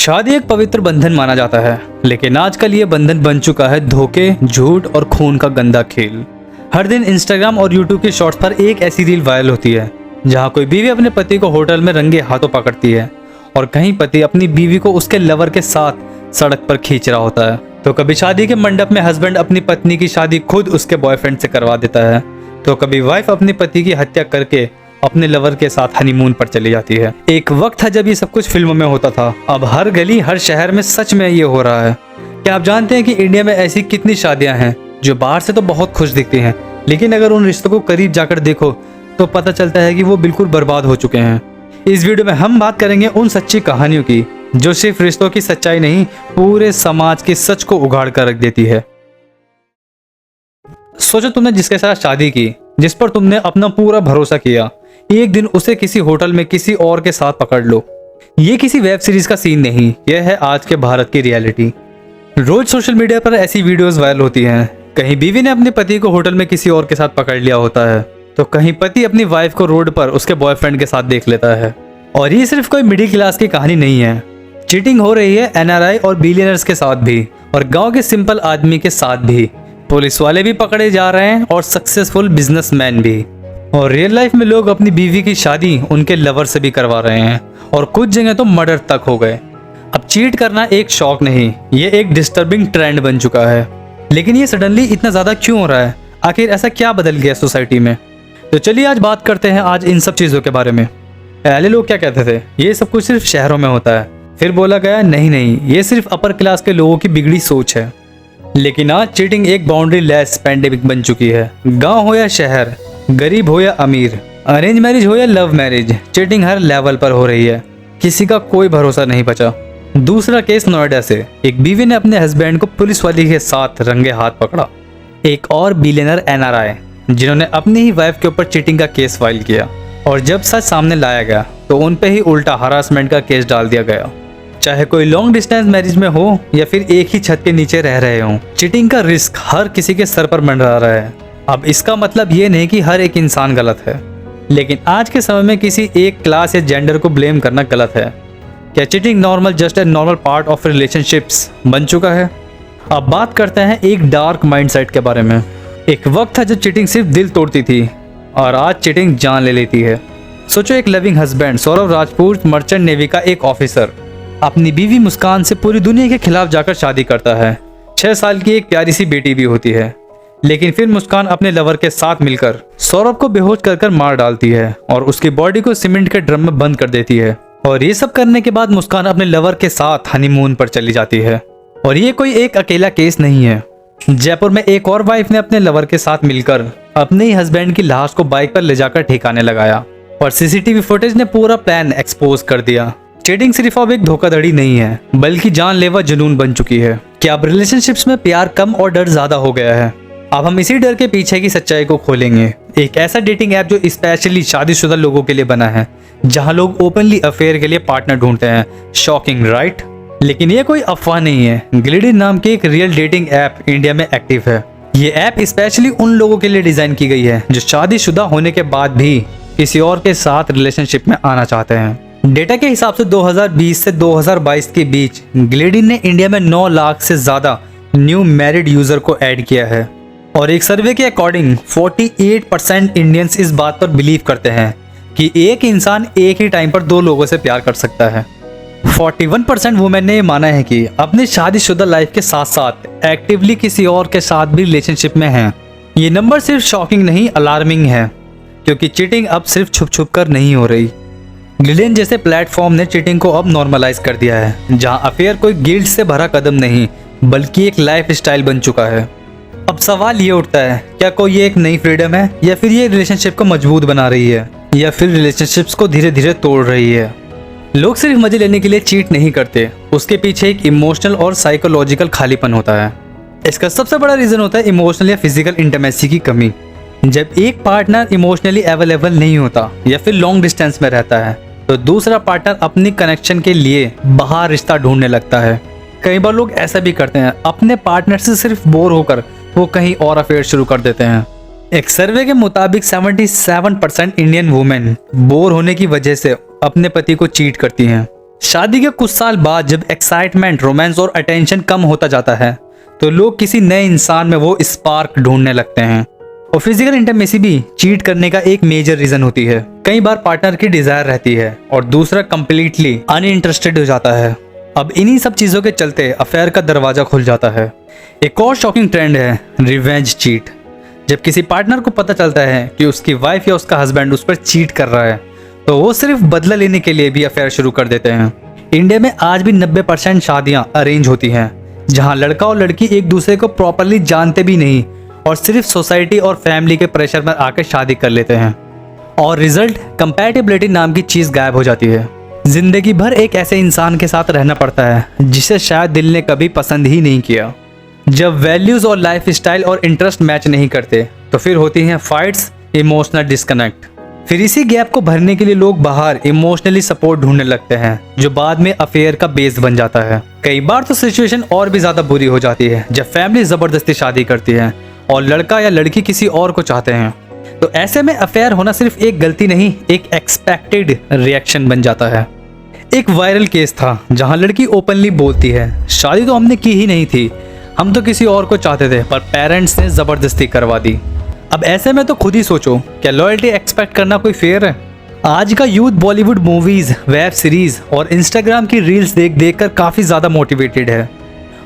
शादी एक पवित्र बंधन माना जाता है, लेकिन आजकल ये बंधन बन चुका है धोखे, झूठ और खून का गंदा खेल। हर दिन इंस्टाग्राम और यूट्यूब के शॉर्ट्स पर एक ऐसी रील वायरल होती है जहां कोई बीवी अपने पति को होटल में रंगे हाथों पकड़ती है और कहीं पति अपनी बीवी को उसके लवर के साथ सड़क पर खींच रहा होता है। तो कभी शादी के मंडप में हस्बैंड अपनी पत्नी की शादी खुद उसके बॉयफ्रेंड से करवा देता है, तो कभी वाइफ अपनी पति की हत्या करके अपने लवर के साथ हनीमून पर चली जाती है। एक वक्त था जब ये सब कुछ फिल्मों में होता था, अब हर गली हर शहर में सच में ये हो रहा है। क्या आप जानते हैं कि इंडिया में ऐसी कितनी शादियां हैं जो बाहर से तो बहुत खुश दिखती हैं, लेकिन अगर उन रिश्तों को करीब जाकर देखो तो पता चलता है कि वो बिल्कुल बर्बाद हो चुके हैं। इस वीडियो में हम बात करेंगे उन सच्ची कहानियों की जो सिर्फ रिश्तों की सच्चाई नहीं, पूरे समाज की सच को उगाड़ कर रख देती है। सोचो, तुमने जिसके साथ शादी की, जिस पर तुमने अपना पूरा भरोसा किया, एक दिन उसे किसी होटल में किसी और के साथ पकड़ लो। ये किसी वेब सीरीज का सीन नहीं, यह है आज के भारत की रियलिटी। रोज सोशल मीडिया पर ऐसी वीडियोस वायरल होती हैं। कहीं बीवी ने अपने पति को होटल में किसी और के साथ पकड़ लिया होता है, तो कहीं पति अपनी वाइफ को रोड पर उसके बॉयफ्रेंड के साथ देख लेता है। और ये सिर्फ कोई मिडिल क्लास की कहानी नहीं है, चीटिंग हो रही है एनआरआई और बिलियनर्स के साथ भी, और गांव के सिंपल आदमी के साथ भी। पुलिस वाले भी पकड़े जा रहे हैं और सक्सेसफुल बिजनेसमैन भी। और रियल लाइफ में लोग अपनी बीवी की शादी उनके लवर से भी करवा रहे हैं, और कुछ जगह तो मर्डर तक हो गए। अब चीट करना एक शौक नहीं, ये एक डिस्टर्बिंग ट्रेंड बन चुका है। लेकिन ये सडनली इतना ज्यादा क्यों हो रहा है? आखिर ऐसा क्या बदल गया सोसाइटी में? तो चलिए आज बात करते हैं आज इन सब चीजों के बारे में। पहले लोग क्या कहते थे, ये सब कुछ सिर्फ शहरों में होता है। फिर बोला गया नहीं, ये सिर्फ अपर क्लास के लोगों की बिगड़ी सोच है। लेकिन आज चीटिंग एक बाउंड्री लेस पैंडेमिक बन चुकी है। गांव हो या शहर, गरीब हो या अमीर, अरेंज मैरिज हो या लव मैरिज, चीटिंग हर लेवल पर हो रही है। किसी का कोई भरोसा नहीं बचा। दूसरा केस नोएडा से, एक बीवी ने अपने हस्बैंड को पुलिस वाली के साथ रंगे हाथ पकड़ा। एक और बिलियनर एनआरआई जिन्होंने अपनी ही वाइफ के ऊपर चीटिंग का केस फाइल किया, और जब सच सामने लाया गया तो उन पे ही उल्टा हरासमेंट का केस डाल दिया गया। चाहे कोई लॉन्ग डिस्टेंस मैरिज में हो या फिर एक ही छत के नीचे रह रहे हो, चीटिंग का रिस्क हर किसी के सर पर मंडरा रहा है। अब इसका मतलब ये नहीं कि हर एक इंसान गलत है, लेकिन आज के समय में किसी एक क्लास या जेंडर को ब्लेम करना गलत है। क्या cheating normal just a normal part of relationships बन चुका है? अब बात करते हैं एक डार्क माइंडसेट के बारे में। एक वक्त था जब चीटिंग सिर्फ दिल तोड़ती थी, और आज चीटिंग जान ले लेती है। सोचो, एक loving husband Saurabh Rajput merchant navy का एक ऑफिसर अपनी बीवी मुस्कान से पूरी दुनिया के खिलाफ जाकर शादी करता है। 6 साल की एक प्यारी सी बेटी भी होती है, लेकिन फिर मुस्कान अपने लवर के साथ मिलकर सौरभ को बेहोश कर मार डालती है और उसकी बॉडी को सीमेंट के ड्रम में बंद कर देती है। और ये सब करने के बाद मुस्कान अपने लवर के साथ हनीमून पर चली जाती है। और ये कोई एक अकेला केस नहीं है। जयपुर में एक और वाइफ ने अपने लवर के साथ मिलकर अपने ही हस्बैंड की लाश को बाइक पर ले जाकर ठिकाने लगाया, और सीसीटीवी फुटेज ने पूरा प्लान एक्सपोज कर दिया। चीटिंग सिर्फ अब एक धोखाधड़ी नहीं है, बल्कि जानलेवा जुनून बन चुकी है। क्या अब रिलेशनशिप्स में प्यार कम और डर ज्यादा हो गया है? अब हम इसी डर के पीछे की सच्चाई को खोलेंगे। एक ऐसा डेटिंग ऐप जो स्पेशली शादीशुदा लोगों के लिए बना है, जहां लोग ओपनली अफेयर के लिए पार्टनर ढूंढते हैं। Shocking, right? लेकिन ये कोई अफवाह नहीं है। ग्लिडिन नाम की एक रियल डेटिंग ऐप इंडिया में एक्टिव है। ये ऐप स्पेशली उन लोगों के लिए डिजाइन की गई है जो शादीशुदा होने के बाद भी किसी और के साथ रिलेशनशिप में आना चाहते हैं। डेटा के हिसाब से 2020 से 2022 के बीच ग्लिडिन ने इंडिया में 9 लाख से ज्यादा न्यू मैरिड यूजर को ऐड किया है। और एक सर्वे के अकॉर्डिंग 48% इंडियंस इस बात पर बिलीव करते हैं कि एक इंसान एक ही टाइम पर 2 लोगों से प्यार कर सकता है। 41% वुमेन ने माना है कि अपनी शादीशुदा लाइफ के साथ साथ एक्टिवली किसी और के साथ भी रिलेशनशिप में हैं। ये नंबर सिर्फ शॉकिंग नहीं, अलार्मिंग है, क्योंकि चीटिंग अब सिर्फ छुप छुप कर नहीं हो रही। ग्लिडिन जैसे प्लेटफॉर्म ने चीटिंग को अब नॉर्मलाइज कर दिया है, जहां अफेयर कोई गिल्ट से भरा कदम नहीं, बल्कि एक लाइफ स्टाइल बन चुका है। अब सवाल ये उठता है, क्या कोई ये एक नई फ्रीडम है, या फिर ये रिलेशनशिप को मजबूत बना रही है, या फिर रिलेशनशिप्स को धीरे धीरे तोड़ रही है? लोग सिर्फ मजे लेने के लिए चीट नहीं करते, उसके पीछे एक इमोशनल और साइकोलॉजिकल खालीपन होता है। इसका सबसे बड़ा रीजन होता है इमोशनल या फिजिकल इंटीमेसी की कमी। जब एक पार्टनर इमोशनली अवेलेबल नहीं होता या फिर लॉन्ग डिस्टेंस में रहता है, तो दूसरा पार्टनर अपनी कनेक्शन के लिए बाहर रिश्ता ढूंढने लगता है। कई बार लोग ऐसा भी करते हैं, अपने पार्टनर से सिर्फ बोर होकर वो कहीं और अफेयर शुरू कर देते हैं। एक सर्वे के मुताबिक 77% इंडियन वुमेन बोर होने की वजह से अपने पति को चीट करती हैं। शादी के कुछ साल बाद जब एक्साइटमेंट, रोमांस और अटेंशन कम होता जाता है तो लोग किसी नए इंसान में वो स्पार्क ढूंढने लगते हैं। और फिजिकल इंटीमेसी भी चीट करने का एक मेजर रीजन होती है। कई बार पार्टनर की डिजायर रहती है और दूसरा कंप्लीटली अनइंटरेस्टेड हो जाता है। अब इन्हीं सब चीजों के चलते अफेयर का दरवाजा खुल जाता है। एक और शॉकिंग ट्रेंड है रिवेंज चीट। जब किसी पार्टनर को पता चलता है कि उसकी वाइफ या उसका हस्बैंड उस पर चीट कर रहा है तो वो सिर्फ बदला लेने के लिए भी अफेयर शुरू कर देते हैं। इंडिया में आज भी 90% शादियां अरेंज होती हैं, जहां लड़का और लड़की एक दूसरे को प्रॉपरली जानते भी नहीं और सिर्फ सोसाइटी और फैमिली के प्रेशर में आकर शादी कर लेते हैं। और रिजल्ट कंपैटिबिलिटी नाम की चीज गायब हो जाती है। जिंदगी भर एक ऐसे इंसान के साथ रहना पड़ता है जिसे शायद दिल ने कभी पसंद ही नहीं किया। जब वैल्यूज और लाइफ स्टाइल और इंटरेस्ट मैच नहीं करते तो फिर होती हैं फाइट्स, इमोशनल डिस्कनेक्ट। फिर इसी गैप को भरने के लिए लोग बाहर इमोशनली सपोर्ट ढूंढने लगते हैं, जो बाद में अफेयर का बेस बन जाता है। कई बार तो सिचुएशन और भी ज्यादा बुरी हो जाती है जब फैमिली जबरदस्ती शादी करती है और लड़का या लड़की किसी और को चाहते हैं। तो ऐसे में अफेयर होना सिर्फ एक गलती नहीं, एक एक्सपेक्टेड रिएक्शन बन जाता है। एक वायरल केस था जहां लड़की ओपनली बोलती है, शादी तो हमने की ही नहीं थी, हम तो किसी और को चाहते थे पर पेरेंट्स ने जबरदस्ती करवा दी। अब ऐसे में तो खुद ही सोचो, क्या लॉयल्टी एक्सपेक्ट करना कोई फेयर है? आज का youth Bollywood movies, web series और इंस्टाग्राम की रील्स देख देख कर काफी ज्यादा मोटिवेटेड है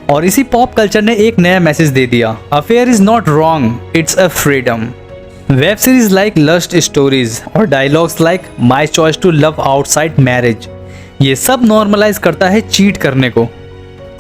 और इसी पॉप कल्चर ने एक नया मैसेज दे दिया, affair is not wrong, it's a freedom. Web series like Lust Stories और dialogues like my choice to love outside marriage, ये सब नॉर्मलाइज करता है चीट करने को।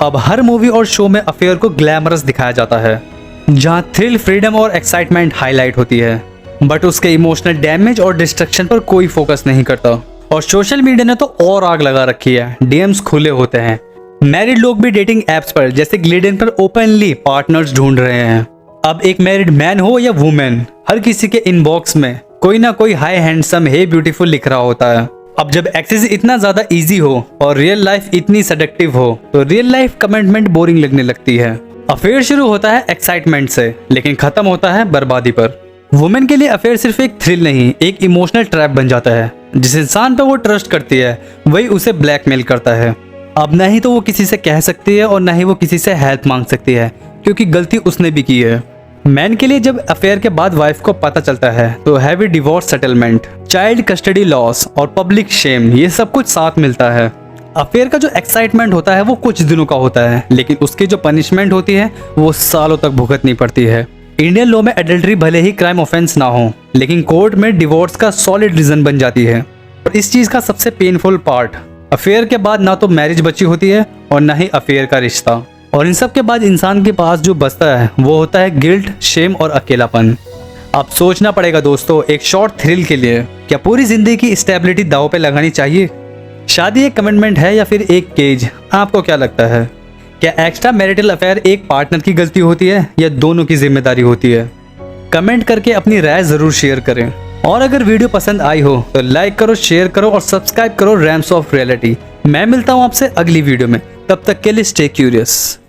अब हर मूवी और शो में अफेयर को ग्लैमरस दिखाया जाता है, जहां थ्रिल, फ्रीडम और एक्साइटमेंट हाईलाइट होती है, बट उसके इमोशनल डैमेज और डिस्ट्रक्शन पर कोई फोकस नहीं करता। और सोशल मीडिया ने तो और आग लगा रखी है, डीएम्स खुले होते हैं। मैरिड लोग भी डेटिंग एप्स पर जैसे ग्लिडन पर ओपनली पार्टनर्स ढूंढ रहे हैं। अब एक मैरिड मैन हो या वुमेन, हर किसी के इनबॉक्स में कोई ना कोई हाई हैंडसम, हे ब्यूटीफुल लिख रहा होता है। अब जब एक्सेस इतना ज्यादा इजी हो और रियल लाइफ इतनी सेडक्टिव हो तो रियल लाइफ कमिटमेंट बोरिंग लगने लगती है। अफेयर शुरू होता है एक्साइटमेंट से, लेकिन खत्म होता है बर्बादी पर। वुमेन के लिए अफेयर सिर्फ एक थ्रिल नहीं, एक इमोशनल ट्रैप बन जाता है। जिस इंसान पर वो ट्रस्ट करती है वही उसे ब्लैकमेल करता है। अब ना ही तो वो किसी से कह सकती है और ना ही वो किसी से हेल्प मांग सकती है, क्योंकि गलती उसने भी की है। मैन के लिए जब अफेयर के बाद वाइफ को पता चलता है तो heavy divorce settlement, child custody loss और पब्लिक शेम, ये सब कुछ साथ मिलता है। अफेयर का जो एक्साइटमेंट होता है वो कुछ दिनों का होता है, लेकिन उसकी जो पनिशमेंट होती है वो सालों तक भुगतनी पड़ती है। इंडियन लॉ में एडल्ट्री भले ही क्राइम ऑफेंस ना हो, लेकिन कोर्ट में डिवोर्स का सॉलिड रीजन बन जाती है। और इस चीज का सबसे पेनफुल पार्ट, अफेयर के बाद ना तो मैरिज बची होती है और ना ही अफेयर का रिश्ता। और इन सब के बाद इंसान के पास जो बचता है वो होता है गिल्ट, शेम और अकेलापन। अब सोचना पड़ेगा दोस्तों, एक शॉर्ट थ्रिल के लिए क्या पूरी जिंदगी की स्टेबिलिटी दांव पे लगानी चाहिए? शादी एक कमिटमेंट है या फिर एक केज? आपको क्या लगता है? क्या एक्स्ट्रा मैरिटल अफेयर एक पार्टनर की गलती होती है या दोनों की जिम्मेदारी होती है? कमेंट करके अपनी राय जरूर शेयर करें। और अगर वीडियो पसंद आई हो तो लाइक करो, शेयर करो और सब्सक्राइब करो रैम्स ऑफ रियलिटी। मैं मिलता हूं आपसे अगली वीडियो में, तब तक के लिए स्टे क्यूरियस।